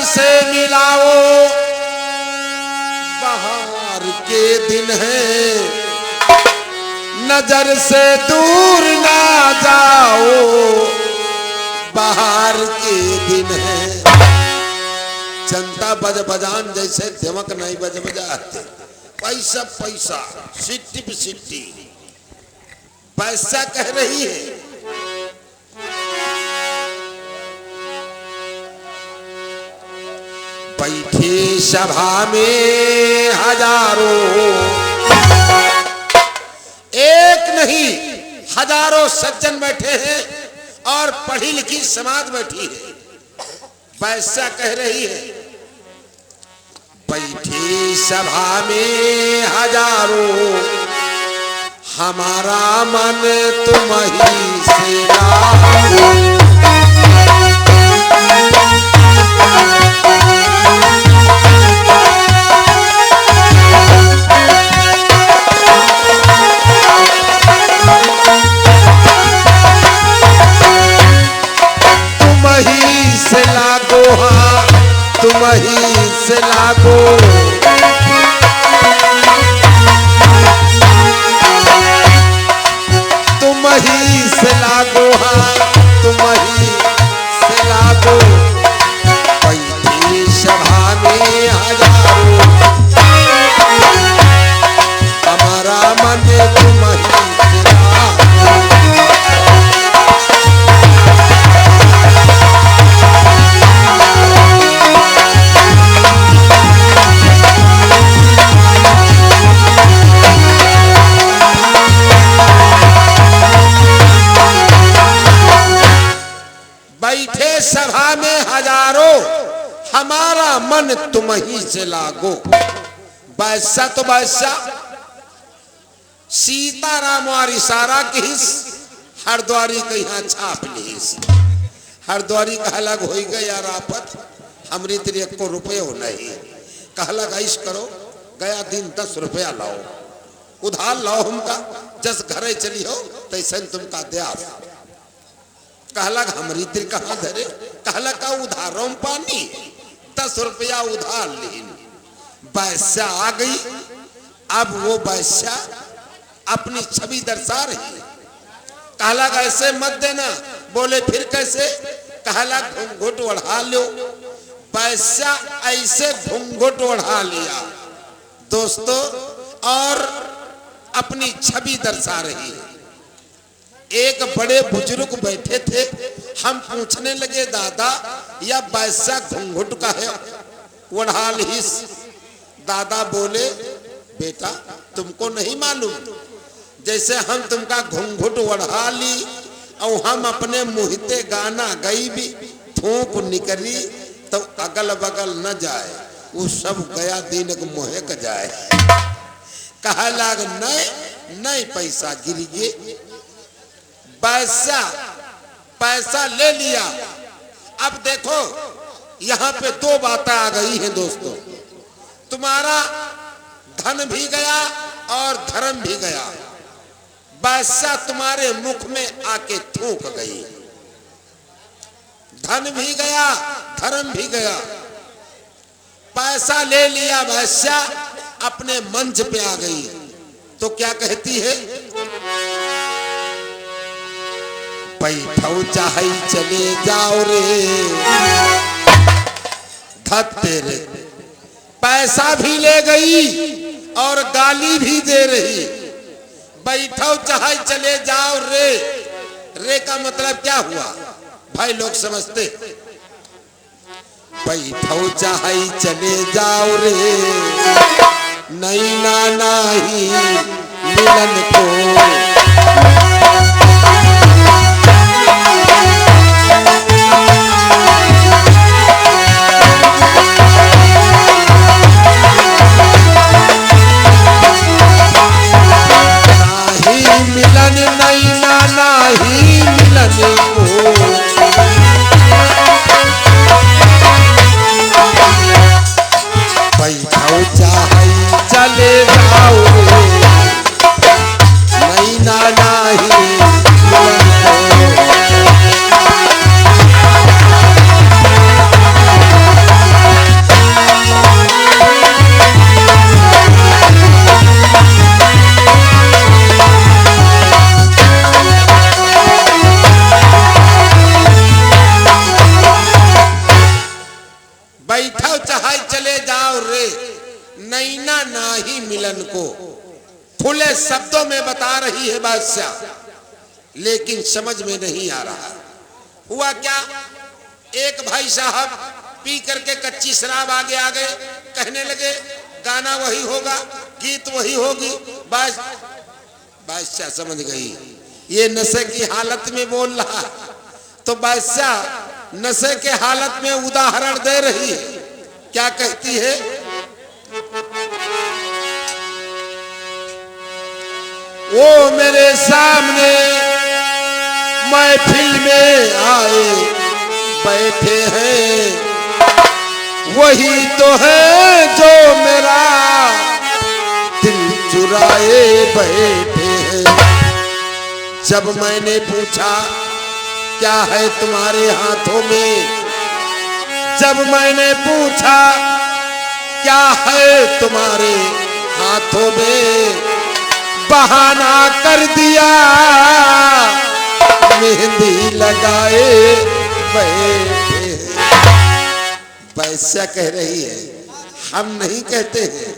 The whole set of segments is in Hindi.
नजर से मिलाओ, बाहर के दिन है, नजर से दूर ना जाओ, बाहर के दिन है। जनता बज बजान जैसे धमक नहीं बज बजाते, पैसा पैसा सिट्टी पे सिट्टी पैसा कह रही है। बैठे सभा में हजारों, एक नहीं हजारों सज्जन बैठे हैं और पढ़ी लिखी समाज बैठी है। पैसा कह रही है, बैठी सभा में हजारों, हमारा मन तुम ही से लागो। तुम ही से लागो, तुम ही से लागो, हाँ तुम ही से लागो। बैठी सभा में हजारों, हमारा मन तुम ही से लागो। बैठे सभा में हजारों, हमारा मन तुम ही से लागो। बादशाह तो बादशाह, सीताराम और इशारा की हरद्वारी के यहाँ छाप ली। हरद्वारी कहला हो गया आफत, हमरी तेरे को रुपये हो नहीं। कहला ऐश करो, गया दिन 10 रुपया लाओ, उधार लाओ हमका, जस घरे चली हो तैसे तुमका दया। कहला हमरी दिल कहाँ धरे, कहला का उधारों पानी, 10 रुपया उधार ली। बैसा आ गई, अब वो बैसा अपनी छवि दर्शा रही। कहला ऐसे मत देना, बोले फिर कैसे, कहला घूंघट ओढ़ा लो। बैसा ऐसे घूंघट ओढ़ा लिया दोस्तों, और अपनी छवि दर्शा रही है। एक बड़े बुजुर्ग बैठे थे, हम पूछने लगे दादा या बैसा घूंघट का है ओढ़ा ली। दादा बोले बेटा तुमको नहीं मालूम, जैसे हम तुमका घूंघट ओढ़ा ली और हम अपने मुहते गाना गई भी थूक निकली तो अगल बगल न जाए, वो सब गया दिन मोहे क जाए। कहा लाग नहीं नहीं पैसा गिर गए। पैसा ले लिया। अब देखो यहाँ पे 2 बातें आ गई हैं दोस्तों, तुम्हारा धन भी गया और धर्म भी गया। बादशाह तुम्हारे मुख में आके थूक गई, धन भी गया धर्म भी गया। पैसा ले लिया, बादशाह अपने मंच पे आ गई तो क्या कहती है, बैठो चाहे चले जाओ रे धत्तेरे। पैसा भी ले गई और गाली भी दे रही। बैठो चाहे चले जाओ रे, रे का मतलब क्या हुआ भाई लोग समझते। बैठो चाहे चले जाओ रे, नहीं ना नहीं मिलन को। चले जाओ नहीं ना नहीं बैठो चाहे चले जाओ रे, नैना नाही मिलन को। खुले शब्दों में बता रही है बादशाह, लेकिन समझ में नहीं आ रहा। हुआ क्या, एक भाई साहब पी करके कच्ची शराब आगे आ गए, कहने लगे गाना वही होगा, गीत वही होगी। बादशाह समझ गई ये नशे की हालत में बोल रहा, तो बादशाह नशे के हालत में उदाहरण दे रही है। क्या कहती है, वो मेरे सामने महफिल में आए बैठे हैं, वही तो है जो मेरा दिल चुराए बैठे हैं। जब मैंने पूछा क्या है तुम्हारे हाथों में, जब मैंने पूछा क्या है तुम्हारे हाथों में, बहाना कर दिया मेहंदी लगाए बैठे। वैसा कह रही है, हम नहीं कहते हैं।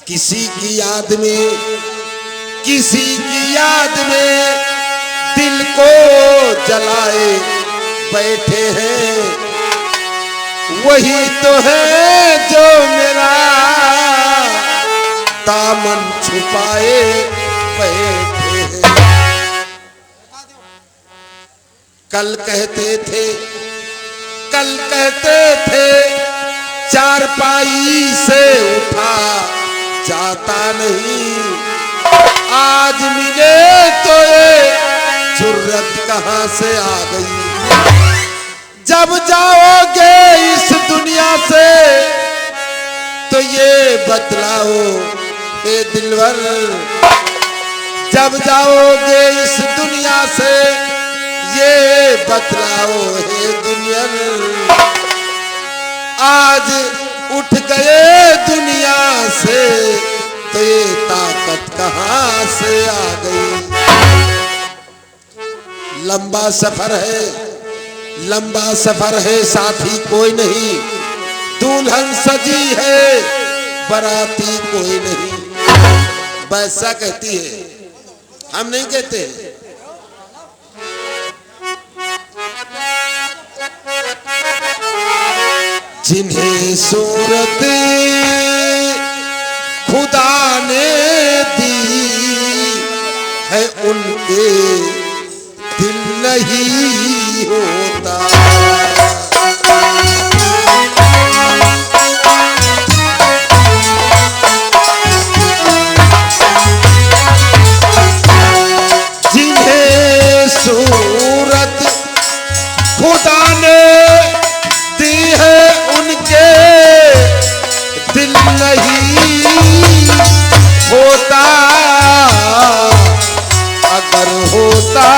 किसी की याद में, किसी की याद में दिल को जलाए बैठे हैं, वही तो है जो मेरा दामन छुपाए बैठे हैं। कल कहते थे, कल कहते थे चारपाई से उठा जाता नहीं, आज मिले तो ये जुर्रत कहां से आ गई। जब जाओगे इस दुनिया से तो ये बतलाओ हे दिलवर, जब जाओगे इस दुनिया से ये बतलाओ हे दुनिया। आज उठ गए दुनिया से तो ये ताकत कहां से आ गई। लंबा सफर है, लंबा सफर है, साथी कोई नहीं, दुल्हन सजी है, बराती कोई नहीं। वैसा कहती है, हम नहीं कहते। जिन्हें सूरत खुदा ने दी है उनके दिल नहीं होता। जिन्हें सूरत खुदा ने दी है उनके दिल नहीं होता। अगर होता,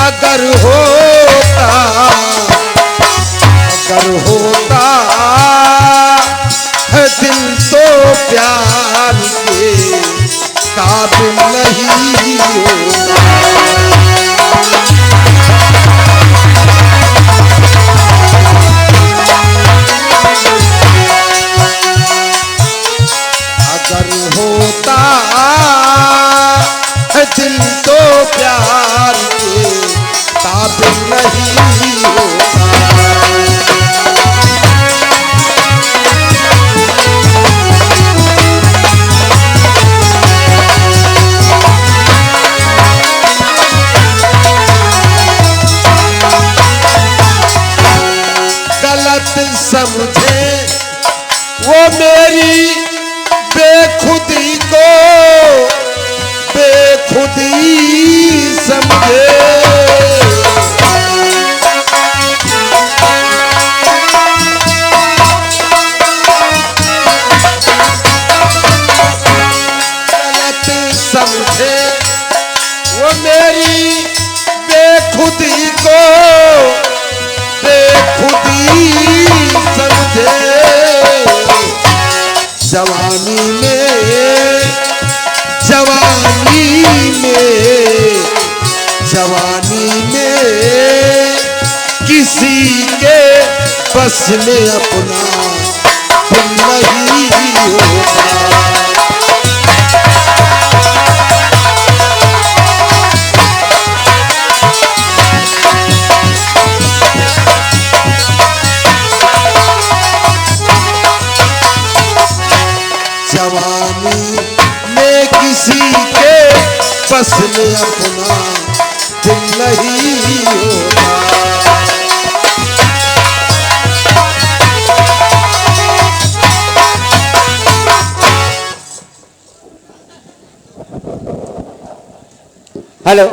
अगर होता, अगर होता है दिल तो प्यार के काबिल नहीं होता। अगर होता है दिल तो प्यार के काबिल नहीं होता। गलत समझे वो मेरी बेखुदी को, बेखुदी समझे। गलत समझे वो मेरी बेखुदी को, बेखुदी समझे। जवानी में, जवानी में, जवानी किसी के बस में अपना दिल नहीं होता। जवानी में किसी के बस में अपना दिल नहीं होता। हेलो